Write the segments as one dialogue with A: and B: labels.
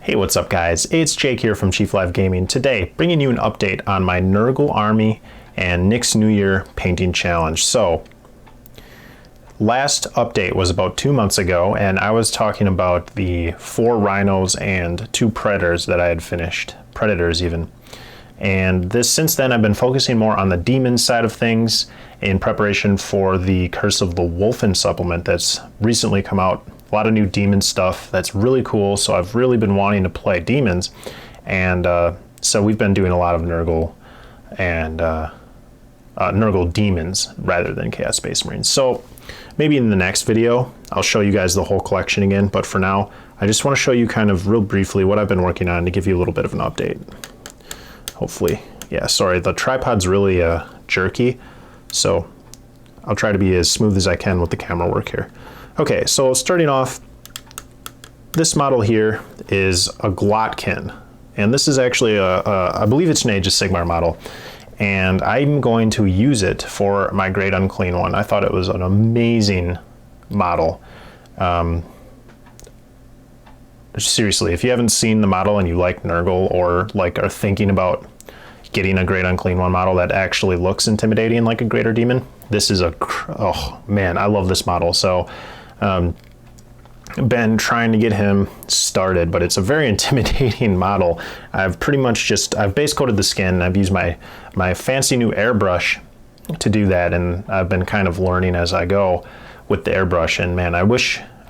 A: Hey, what's up guys? It's Jake here from Chief Live Gaming. Today, bringing you an update on my Nurgle army and Nick's New Year painting challenge. So, last update was about 2 months ago, and I was talking about the 4 rhinos and 2 predators that I had finished, predators even. And since then, I've been focusing more on the demon side of things in preparation for the Curse of the Wolfen supplement that's recently come out. A lot of new demon stuff that's really cool, so I've really been wanting to play demons, and so we've been doing a lot of Nurgle and Nurgle demons rather than Chaos Space Marines. So maybe in the next video I'll show you guys the whole collection again, but for now I just want to show you kind of real briefly what I've been working on to give you a little bit of an update. Hopefully, yeah, sorry, the tripod's really jerky, so I'll try to be as smooth as I can with the camera work here. Okay, so starting off, this model here is a Watkin, and this is actually I believe it's an Age of Sigmar model, and I'm going to use it for my Great Unclean one. I thought it was an amazing model. Seriously, if you haven't seen the model and you like Nurgle or like are thinking about getting a Great Unclean One model that actually looks intimidating like a Greater Demon, this is oh man, I love this model. So been trying to get him started, but it's a very intimidating model. I've pretty much I've base coated the skin. I've used my fancy new airbrush to do that, and I've been kind of learning as I go with the airbrush, and man, I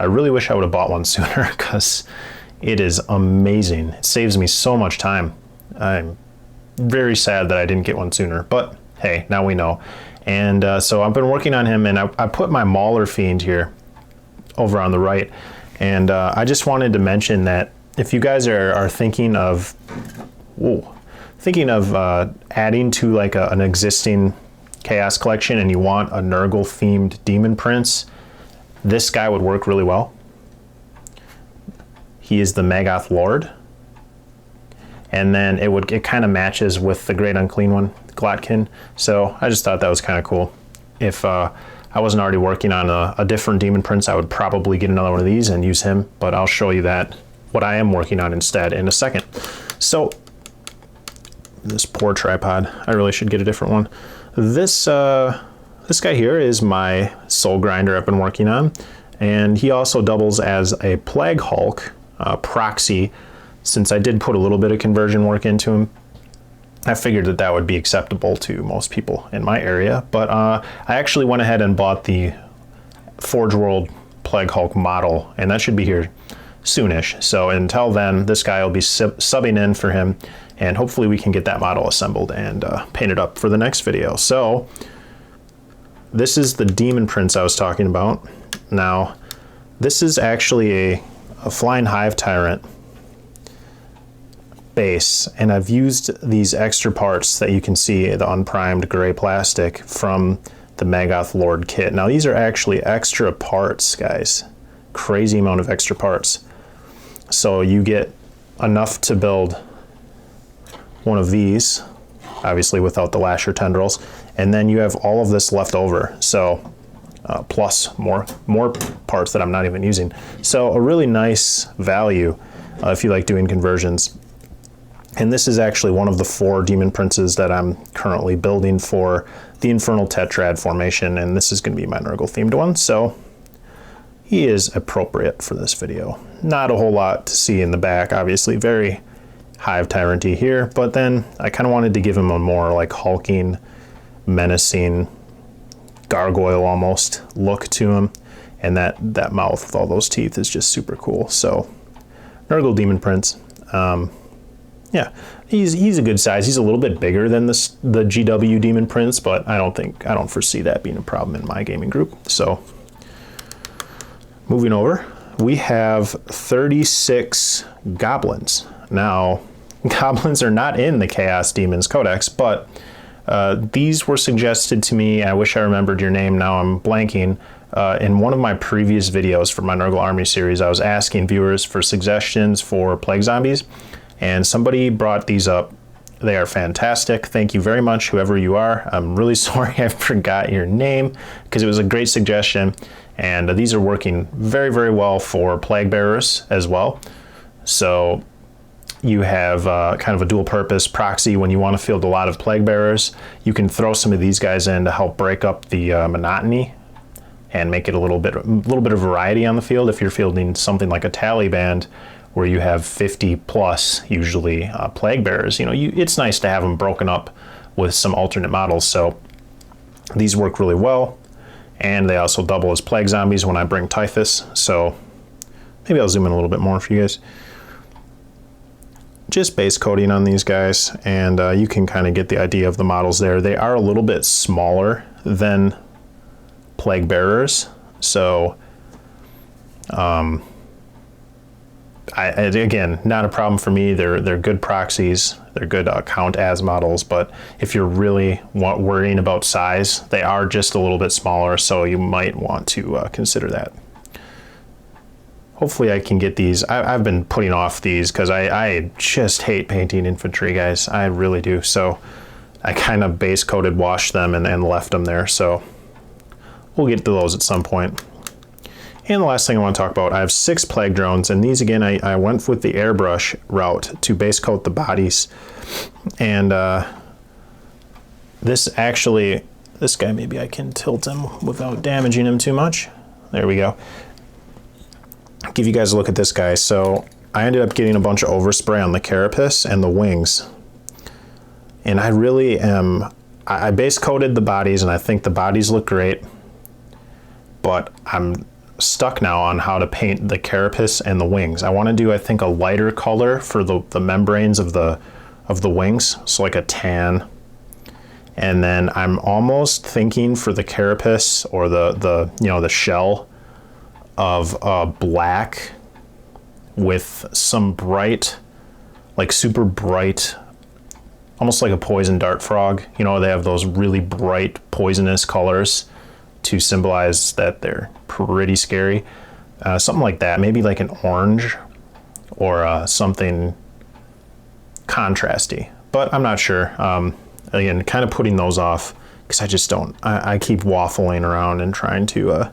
A: really wish I would have bought one sooner, because it is amazing. It saves me so much time. I'm very sad that I didn't get one sooner, but hey, now we know. And so I've been working on him, and I put my Mauler Fiend here over on the right, and I just wanted to mention that if you guys are thinking of adding to like an existing Chaos collection and you want a Nurgle themed Demon Prince, this guy would work really well. He is the Maggoth Lord, and then it kind of matches with the Great Unclean One, Watkin. So I just thought that was kind of cool. If I wasn't already working on a different Demon Prince, I would probably get another one of these and use him, but I'll show you what I am working on instead in a second. So this poor tripod, I really should get a different one. This guy here is my Soul Grinder I've been working on, and he also doubles as a Plague Hulk proxy. Since I did put a little bit of conversion work into him, I figured that would be acceptable to most people in my area, but I actually went ahead and bought the Forge World Plague Hulk model, and that should be here soonish. So until then, this guy will be subbing in for him, and hopefully we can get that model assembled and painted up for the next video. So this is the Demon Prince I was talking about. Now, this is actually a Flying Hive Tyrant base, and I've used these extra parts that you can see, the unprimed gray plastic from the Maggoth Lord kit. Now these are actually extra parts, guys. Crazy amount of extra parts. So you get enough to build one of these, obviously without the lasher tendrils, and then you have all of this left over. So plus more parts that I'm not even using. So a really nice value if you like doing conversions. And this is actually one of the 4 Demon Princes that I'm currently building for the Infernal Tetrad formation, and this is going to be my Nurgle themed one, so he is appropriate for this video. Not a whole lot to see in the back, obviously very Hive Tyrant-y here, but then I kind of wanted to give him a more like hulking, menacing, gargoyle almost look to him, and that mouth with all those teeth is just super cool. So Nurgle Demon Prince. Yeah, he's a good size. He's a little bit bigger than the GW Demon Prince, but I don't foresee that being a problem in my gaming group. So moving over, we have 36 goblins. Now, goblins are not in the Chaos Demons Codex, but these were suggested to me. I wish I remembered your name. Now I'm blanking. In one of my previous videos for my Nurgle Army series, I was asking viewers for suggestions for plague zombies, and somebody brought these up. They are fantastic. Thank you very much, whoever you are. I'm really sorry I forgot your name, because it was a great suggestion, and these are working very, very well for plague bearers as well. So you have kind of a dual purpose proxy when you want to field a lot of plague bearers. You can throw some of these guys in to help break up the monotony and make it a little bit of variety on the field. If you're fielding something like a tally band where you have 50 plus usually plague bearers, it's nice to have them broken up with some alternate models. So these work really well, and they also double as plague zombies when I bring Typhus. So maybe I'll zoom in a little bit more for you guys. Just base coating on these guys, and you can kind of get the idea of the models there. They are a little bit smaller than plague bearers, so again, not a problem for me. They're good proxies. They're good count as models, but if you're really worrying about size, they are just a little bit smaller, so you might want to consider that. Hopefully I can get these. I've been putting off these because I just hate painting infantry, guys. I really do. So I kind of base coated washed them and left them there. So we'll get to those at some point. And the last thing I want to talk about, I have 6 plague drones, and these again, I went with the airbrush route to base coat the bodies. And this guy, maybe I can tilt him without damaging him too much. There we go. Give you guys a look at this guy. So I ended up getting a bunch of overspray on the carapace and the wings. And I really I base coated the bodies, and I think the bodies look great, but I'm stuck now on how to paint the carapace and the wings. I want to do, I think, a lighter color for the membranes of the wings, so like a tan. And then I'm almost thinking for the carapace or the shell of black with some bright, like super bright, almost like a poison dart frog. They have those really bright poisonous colors to symbolize that they're pretty scary. Something like that, maybe like an orange or something contrasty, but I'm not sure. Again, kind of putting those off because I just don't, I keep waffling around and trying to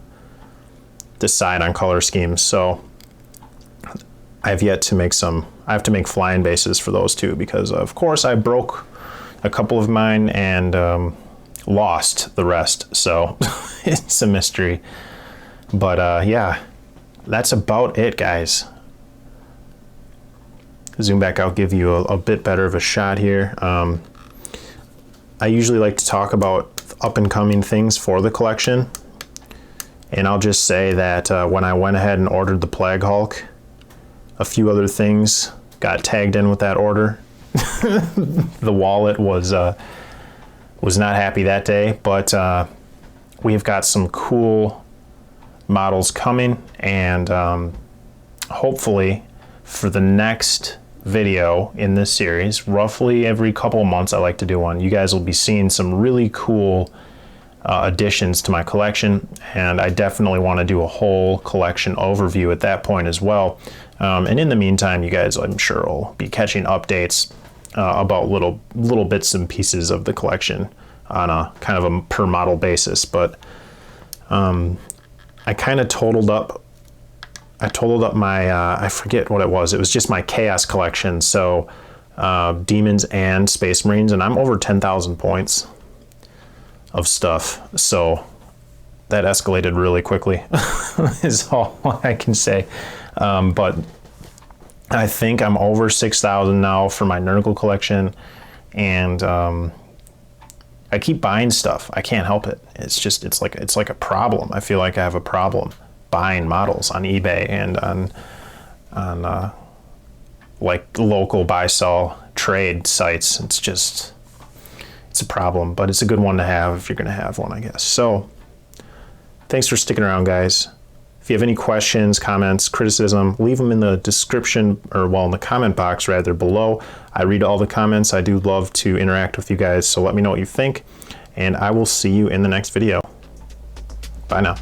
A: decide on color schemes. So I have yet to make I have to make flying bases for those too, because of course I broke a couple of mine and lost the rest. So it's a mystery, but yeah, that's about it, guys. Zoom back out, give you a bit better of a shot here. I usually like to talk about up and coming things for the collection. And I'll just say that when I went ahead and ordered the Plague Hulk, a few other things got tagged in with that order. The wallet was not happy that day, but we've got some cool models coming, and hopefully for the next video in this series, roughly every couple of months I like to do one, you guys will be seeing some really cool additions to my collection, and I definitely want to do a whole collection overview at that point as well. And in the meantime, you guys, I'm sure, will be catching updates about little bits and pieces of the collection on a kind of a per model basis. But I kind of totaled up my I forget what it was. It was just my Chaos collection, so Demons and Space Marines, and I'm over 10,000 points of stuff, so that escalated really quickly is all I can say. But I think I'm over 6,000 now for my Nurgle collection, and I keep buying stuff. I can't help it. It's like a problem. I feel like I have a problem buying models on eBay and on like local buy sell trade sites. It's a problem, but it's a good one to have if you're going to have one, I guess. So thanks for sticking around, guys. If you have any questions, comments, criticism, leave them in the description, or in the comment box rather, below. I read all the comments. I do love to interact with you guys, so let me know what you think, and I will see you in the next video. Bye now.